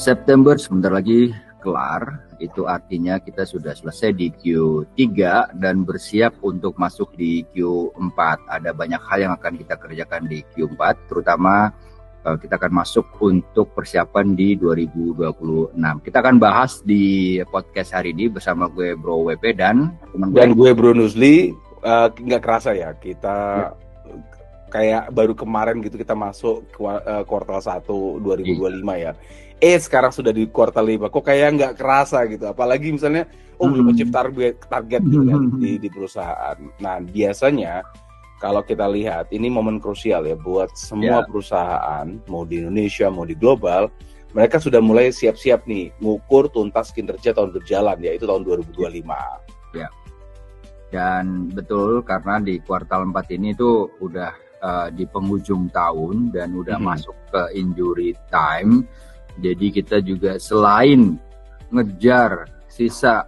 September sebentar lagi kelar, itu artinya kita sudah selesai di Q3 dan bersiap untuk masuk di Q4. Ada banyak hal yang akan kita kerjakan di Q4, terutama kita akan masuk untuk persiapan di 2026. Kita akan bahas di podcast hari ini bersama gue Bro WP dan teman gue Bro Nuzli. Nggak kerasa ya, kita kayak baru kemarin gitu kita masuk kuartal 1 2025 ya. Sekarang sudah di kuartal 5, kok kayak nggak kerasa gitu. Apalagi misalnya, belum achieve target gitu kan di perusahaan. Nah, biasanya kalau kita lihat, ini momen krusial ya buat semua perusahaan, mau di Indonesia, mau di global, mereka sudah mulai siap-siap nih, ngukur tuntas kinerja tahun berjalan, yaitu tahun 2025. Ya. Dan betul, karena di kuartal 4 ini tuh udah di penghujung tahun dan udah masuk ke injury time. Jadi kita juga selain ngejar sisa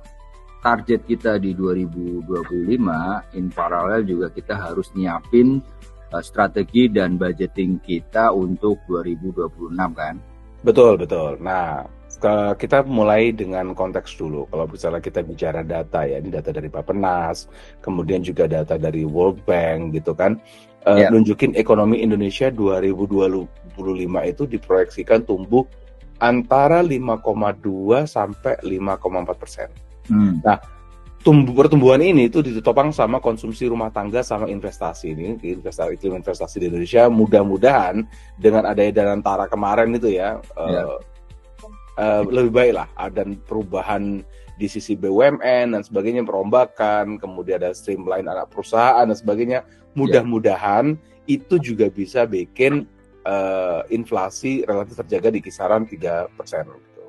target kita di 2025, in paralel juga kita harus nyiapin strategi dan budgeting kita untuk 2026 kan? Betul. Nah, kita mulai dengan konteks dulu. Kalau misalnya kita bicara data ya, ini data dari Bappenas, kemudian juga data dari World Bank gitu kan, nunjukin ekonomi Indonesia 2025 itu diproyeksikan tumbuh antara 5,2 sampai 5,4%. Nah, pertumbuhan ini itu ditopang sama konsumsi rumah tangga sama investasi. Ini investasi di Indonesia mudah-mudahan dengan adanya Danantara kemarin itu ya, lebih baik lah. Dan perubahan di sisi BUMN dan sebagainya, perombakan, kemudian ada streamline anak perusahaan dan sebagainya. Mudah-mudahan itu juga bisa bikin inflasi relatif terjaga di kisaran 3%. Gitu.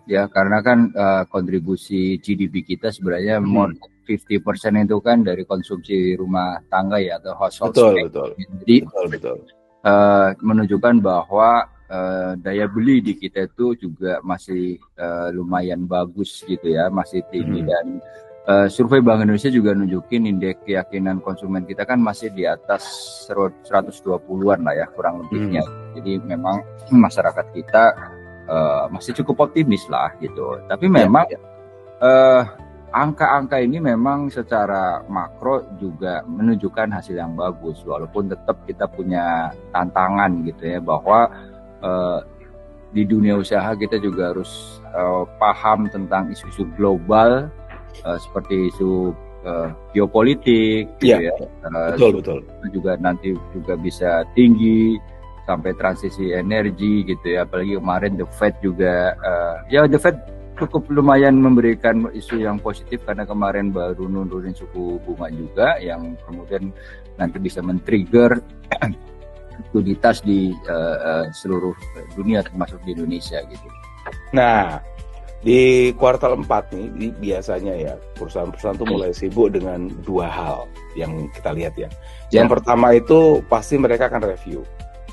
Ya, karena kan kontribusi GDP kita sebenarnya more 50% itu kan dari konsumsi rumah tangga ya, atau household spending. Betul. Jadi betul. Menunjukkan bahwa daya beli di kita itu juga masih lumayan bagus gitu ya, masih tinggi. Dan survei Bank Indonesia juga nunjukin indeks keyakinan konsumen kita kan masih di atas 120-an lah ya kurang lebihnya. Jadi memang masyarakat kita masih cukup optimis lah gitu. Tapi memang angka-angka ini memang secara makro juga menunjukkan hasil yang bagus, walaupun tetap kita punya tantangan gitu ya, bahwa di dunia usaha kita juga harus paham tentang isu-isu global, seperti isu geopolitik gitu ya. Betul. Juga nanti juga bisa tinggi sampai transisi energi gitu ya, apalagi kemarin The Fed juga The Fed cukup lumayan memberikan isu yang positif karena kemarin baru nurunin suku bunga juga, yang kemudian nanti bisa men-trigger likuiditas di seluruh dunia termasuk di Indonesia gitu. Nah, di kuartal 4 nih biasanya ya perusahaan-perusahaan tuh mulai sibuk dengan dua hal yang kita lihat ya. Yang pertama itu pasti mereka akan review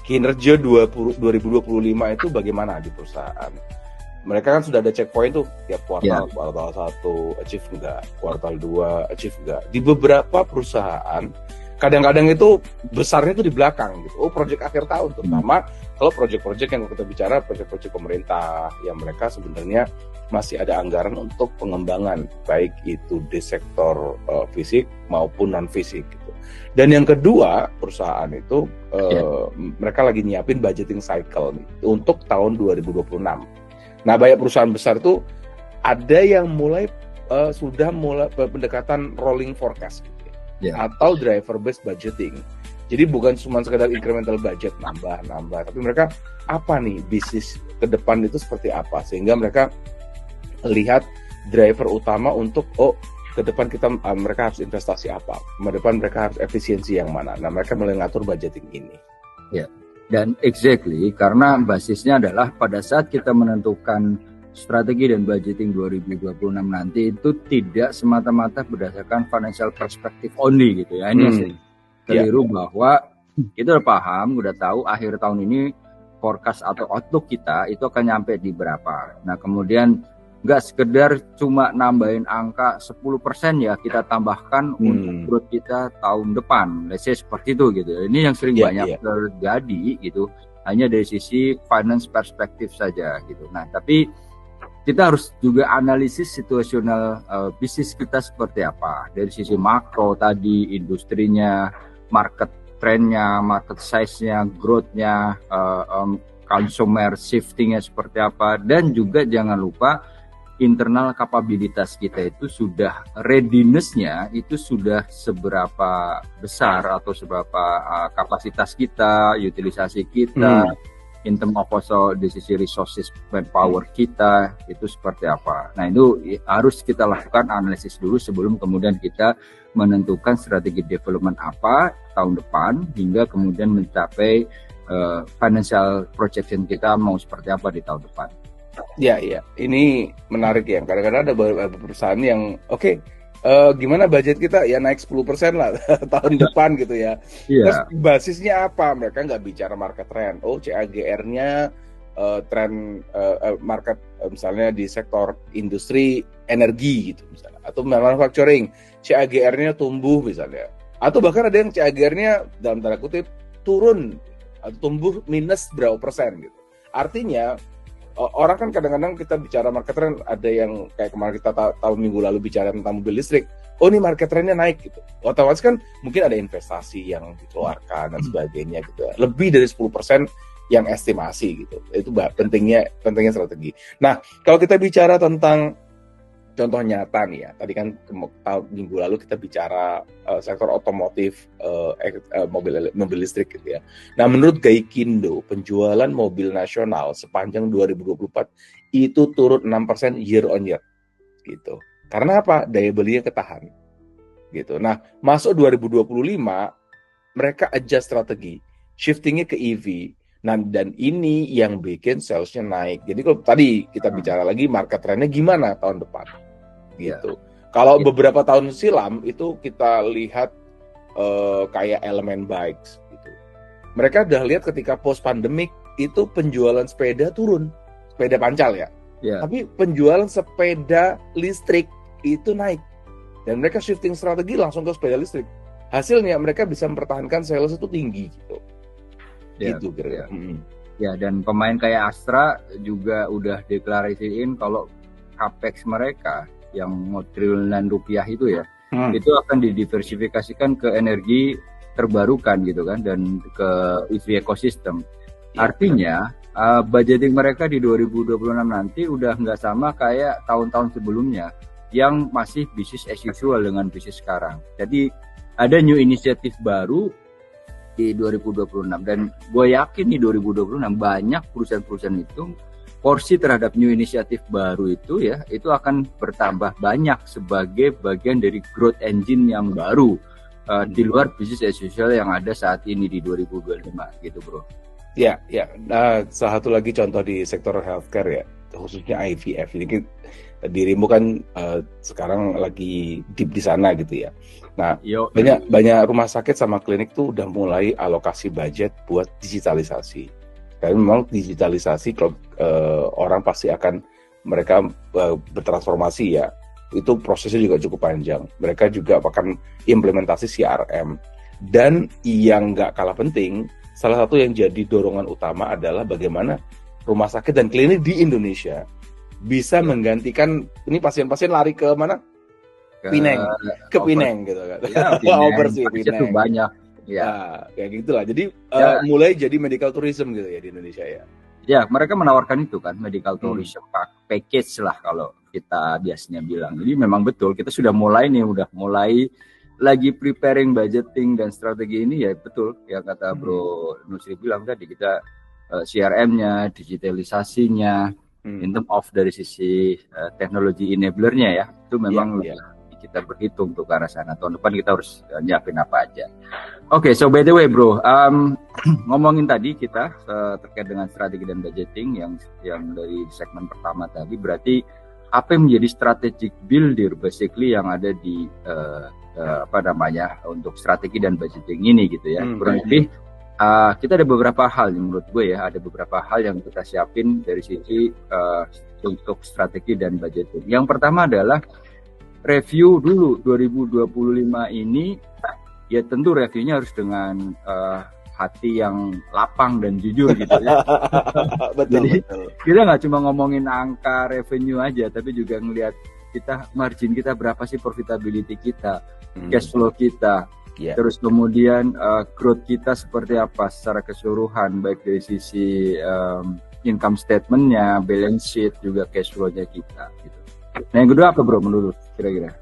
kinerja 2025 itu bagaimana di perusahaan. Mereka kan sudah ada checkpoint tuh tiap kuartal, kuartal 1 achieve enggak, kuartal 2 achieve enggak. Di beberapa perusahaan kadang-kadang itu besarnya itu di belakang gitu. Proyek akhir tahun terutama kalau proyek-proyek yang kita bicara proyek-proyek pemerintah yang mereka sebenarnya masih ada anggaran untuk pengembangan baik itu di sektor fisik maupun non fisik gitu. Dan yang kedua, perusahaan itu mereka lagi nyiapin budgeting cycle nih, untuk tahun 2026. Nah, banyak perusahaan besar itu ada yang sudah mulai pendekatan rolling forecast gitu ya, atau driver based budgeting. Jadi bukan cuma sekedar incremental budget nambah, tapi mereka apa nih bisnis ke depan itu seperti apa, sehingga mereka lihat driver utama untuk ke depan mereka harus investasi apa, ke depan mereka harus efisiensi yang mana. Nah, mereka mulai ngatur budgeting ini. Ya, dan exactly karena basisnya adalah pada saat kita menentukan strategi dan budgeting 2026 nanti itu tidak semata-mata berdasarkan financial perspective only gitu ya. Ini keliru bahwa kita udah paham, udah tahu akhir tahun ini forecast atau outlook kita itu akan nyampe di berapa. Nah, kemudian nggak sekedar cuma nambahin angka 10% ya kita tambahkan untuk growth kita tahun depan, let's say seperti itu gitu. Ini yang sering banyak terjadi gitu. hanya dari sisi finance perspektif saja gitu. Nah, tapi kita harus juga analisis situasional bisnis kita seperti apa dari sisi makro tadi, industrinya, market trendnya, market size-nya, growth-nya, consumer shifting-nya seperti apa, dan juga jangan lupa internal kapabilitas kita itu sudah readiness-nya itu sudah seberapa besar atau seberapa kapasitas kita, utilisasi kita, in terms of also di sisi resources manpower kita itu seperti apa. Nah, itu harus kita lakukan analisis dulu sebelum kemudian kita menentukan strategi development apa tahun depan hingga kemudian mencapai financial projection kita mau seperti apa di tahun depan. Ya, ini menarik ya. Kadang-kadang ada beberapa perusahaan yang gimana budget kita ya naik 10% lah tahun depan gitu ya. Terus basisnya apa? Mereka nggak bicara market trend. CAGR-nya trend market misalnya di sektor industri energi gitu misalnya, atau manufacturing CAGR-nya tumbuh misalnya. Atau bahkan ada yang CAGR-nya dalam tanda kutip turun atau tumbuh minus berapa persen gitu. Artinya orang kan kadang-kadang kita bicara market trend, ada yang kayak kemarin kita tahun minggu lalu bicara tentang mobil listrik, ini market trendnya naik gitu. Otomatis kan mungkin ada investasi yang dikeluarkan dan sebagainya gitu. Lebih dari 10% yang estimasi gitu. Itu pentingnya strategi. Nah, kalau kita bicara tentang contoh nyata nih ya, tadi kan minggu lalu kita bicara sektor otomotif, mobil listrik gitu ya. Nah, menurut Gaikindo, penjualan mobil nasional sepanjang 2024 itu turun 6% year on year gitu. Karena apa? Daya belinya ketahan gitu. Nah, masuk 2025 mereka adjust strategi, shiftingnya ke EV. Nah, dan ini yang bikin salesnya naik. Jadi kalau tadi kita bicara lagi market trendnya gimana tahun depan gitu. Kalau beberapa tahun silam itu kita lihat kayak Element Bikes gitu. Mereka udah lihat ketika post pandemic itu penjualan sepeda turun, sepeda pancal ya. Tapi penjualan sepeda listrik itu naik. Dan mereka shifting strategi langsung ke sepeda listrik. Hasilnya mereka bisa mempertahankan sales itu tinggi gitu. Gitu kira-kira. Ya, dan pemain kayak Astra juga udah deklarasiin kalau capex mereka yang triliunan rupiah itu ya, itu akan didiversifikasikan ke energi terbarukan gitu kan, dan ke EV ecosystem. Artinya budgeting mereka di 2026 nanti udah nggak sama kayak tahun-tahun sebelumnya yang masih bisnis as usual dengan bisnis sekarang. Jadi ada new inisiatif baru di 2026, dan gue yakin di 2026 banyak perusahaan-perusahaan itu porsi terhadap new inisiatif baru itu ya, itu akan bertambah banyak sebagai bagian dari growth engine yang baru di luar bisnis as usual yang ada saat ini di 2025 gitu bro. Ya. Salah satu lagi contoh di sektor healthcare ya, khususnya IVF. Ini dirimu kan sekarang lagi deep di sana gitu ya. Nah, banyak rumah sakit sama klinik tuh udah mulai alokasi budget buat digitalisasi. Karena memang digitalisasi kalau orang pasti akan mereka bertransformasi ya, itu prosesnya juga cukup panjang. Mereka juga akan implementasi CRM, dan yang nggak kalah penting, salah satu yang jadi dorongan utama adalah bagaimana rumah sakit dan klinik di Indonesia bisa menggantikan ini pasien-pasien lari ke mana? Pineng gitu kan. Pineng. Itu banyak. Ya, kayak gitulah. Jadi mulai jadi medical tourism gitu ya di Indonesia ya. Ya, mereka menawarkan itu kan, medical tourism package lah kalau kita biasanya bilang. Jadi memang betul kita sudah mulai lagi preparing budgeting dan strategi ini ya, betul ya kata Bro Nusri bilang tadi, kita CRM-nya, digitalisasinya, in terms of dari sisi teknologi enabler-nya ya, itu memang kita berhitung untuk ke arah sana. Tahun depan kita harus nyiapin apa aja. Oke, so by the way bro, ngomongin tadi kita terkait dengan strategi dan budgeting yang dari segmen pertama tadi, berarti apa yang menjadi strategic builder basically yang ada di untuk strategi dan budgeting ini gitu ya. Kurang lebih kita ada beberapa hal yang menurut gue ya, ada beberapa hal yang kita siapin dari sisi untuk strategi dan budgeting. Yang pertama adalah review dulu 2025 ini, ya tentu reviewnya harus dengan hati yang lapang dan jujur gitu ya. Betul, Jadi betul. kita nggak cuma ngomongin angka revenue aja, tapi juga ngelihat kita margin kita berapa sih, profitability kita, cash flow kita, terus kemudian growth kita seperti apa secara keseluruhan, baik dari sisi income statement-nya, balance sheet, juga cash flow-nya kita. Gitu. Nah yang kedua apa bro menurut kira-kira?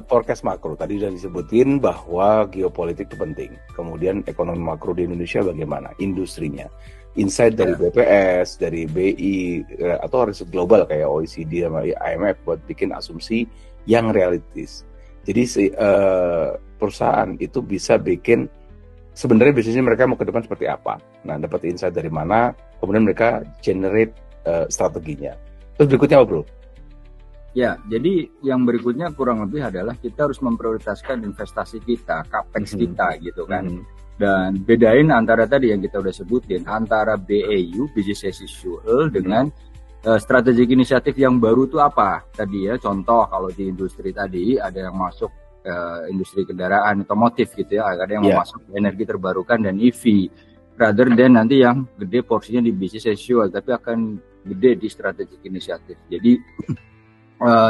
Forecast makro tadi sudah disebutin bahwa geopolitik itu penting. Kemudian ekonomi makro di Indonesia bagaimana? Industrinya, insight dari BPS, dari BI atau riset global kayak OECD sama IMF buat bikin asumsi yang realistis. Jadi perusahaan itu bisa bikin sebenarnya bisnisnya mereka mau ke depan seperti apa. Nah, dapat insight dari mana, kemudian mereka generate strateginya. Terus berikutnya apa bro? Ya, jadi yang berikutnya kurang lebih adalah kita harus memprioritaskan investasi kita, capex kita gitu kan. Dan bedain antara tadi yang kita udah sebutin, antara BAU, business as usual, dengan strategic inisiatif yang baru itu apa? Tadi ya, contoh kalau di industri tadi ada yang masuk industri kendaraan otomotif gitu ya, ada yang mau masuk energi terbarukan dan EV, rather than nanti yang gede porsinya di business as usual, tapi akan gede di strategic inisiatif. Jadi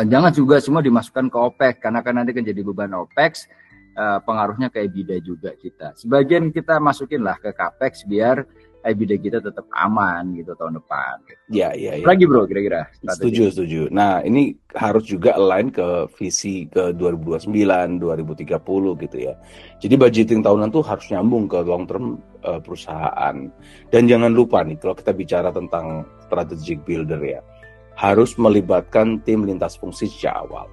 jangan juga semua dimasukkan ke OPEX, karena kan nanti kan jadi beban OPEX, pengaruhnya ke EBITDA juga kita. Sebagian kita masukin lah ke CAPEX biar EBITDA kita tetap aman gitu tahun depan. Ya. Lagi bro kira-kira? Setuju. Nah ini harus juga align ke visi ke 2029, 2030 gitu ya. Jadi budgeting tahunan tuh harus nyambung ke long term perusahaan. Dan jangan lupa nih kalau kita bicara tentang strategic builder ya, harus melibatkan tim lintas fungsi sejak awal.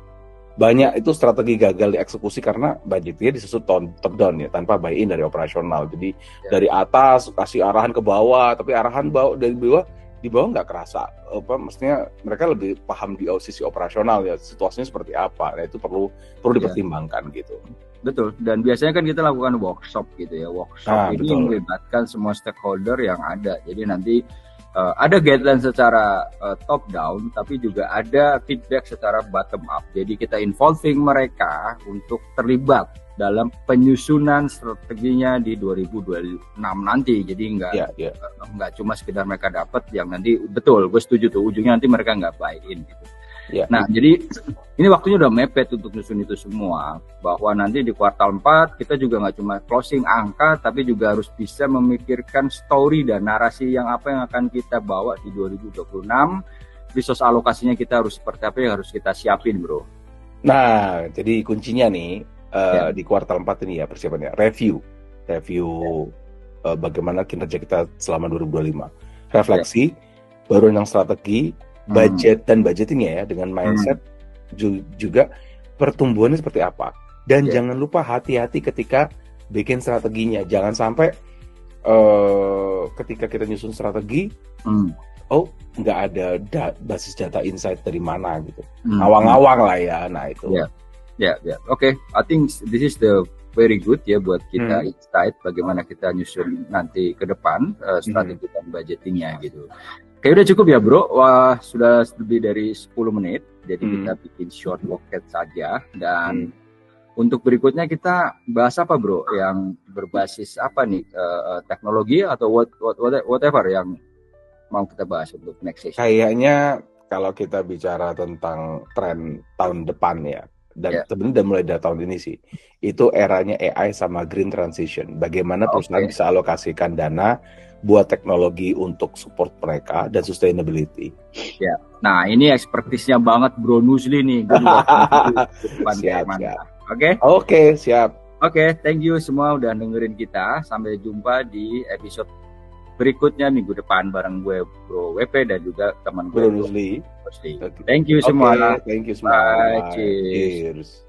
Banyak itu strategi gagal dieksekusi karena budgetnya disusun top down ya, tanpa buy-in dari operasional. Jadi dari atas kasih arahan ke bawah, tapi arahan dari bawah di bawah nggak kerasa. Maksudnya mereka lebih paham di sisi operasional ya, situasinya seperti apa. Nah itu perlu dipertimbangkan gitu. Betul, dan biasanya kan kita lakukan workshop gitu ya. Workshop ini melibatkan semua stakeholder yang ada. Jadi nanti ada guideline secara top down, tapi juga ada feedback secara bottom up. Jadi kita involving mereka untuk terlibat dalam penyusunan strateginya di 2026 nanti. Jadi nggak cuma sekedar mereka dapat yang nanti, betul, gue setuju tuh, ujungnya nanti mereka nggak buy-in gitu. Nah, jadi ini waktunya udah mepet untuk nyusun itu semua. Bahwa nanti di kuartal 4 kita juga nggak cuma closing angka, tapi juga harus bisa memikirkan story dan narasi yang apa yang akan kita bawa di 2026. Resource alokasinya kita harus seperti apa yang harus kita siapin, bro. Nah, jadi kuncinya nih di kuartal 4 ini ya persiapannya. Review bagaimana kinerja kita selama 2025. Refleksi, baru yang strategi, budget dan budgetingnya ya, dengan mindset juga pertumbuhannya seperti apa. Dan jangan lupa hati-hati ketika bikin strateginya. Jangan sampai ketika kita nyusun strategi, nggak ada basis data insight dari mana gitu. Awang-awang lah ya. Nah itu. Oke. I think this is the very good ya buat kita insight bagaimana kita nyusun nanti ke depan strategi dan budgetingnya gitu. Kayak udah cukup ya bro, wah sudah lebih dari 10 menit, jadi kita bikin short pocket saja. Dan untuk berikutnya kita bahas apa bro, yang berbasis apa nih, teknologi atau whatever yang mau kita bahas untuk next session? Kayaknya kalau kita bicara tentang tren tahun depan ya, dan sebenarnya udah mulai dari tahun ini sih, itu eranya AI sama green transition. Bagaimana perusahaan bisa alokasikan dana buat teknologi untuk support mereka dan sustainability. Ya, nah ini expertise-nya banget Bro Nusli nih. Siap. Oke, siap. Oke, thank you semua udah dengerin kita. Sampai jumpa di episode berikutnya minggu depan bareng gue Bro WP dan juga teman gue Bro Nusli. Thank you semua. Thank you semua. Bye. Cheers.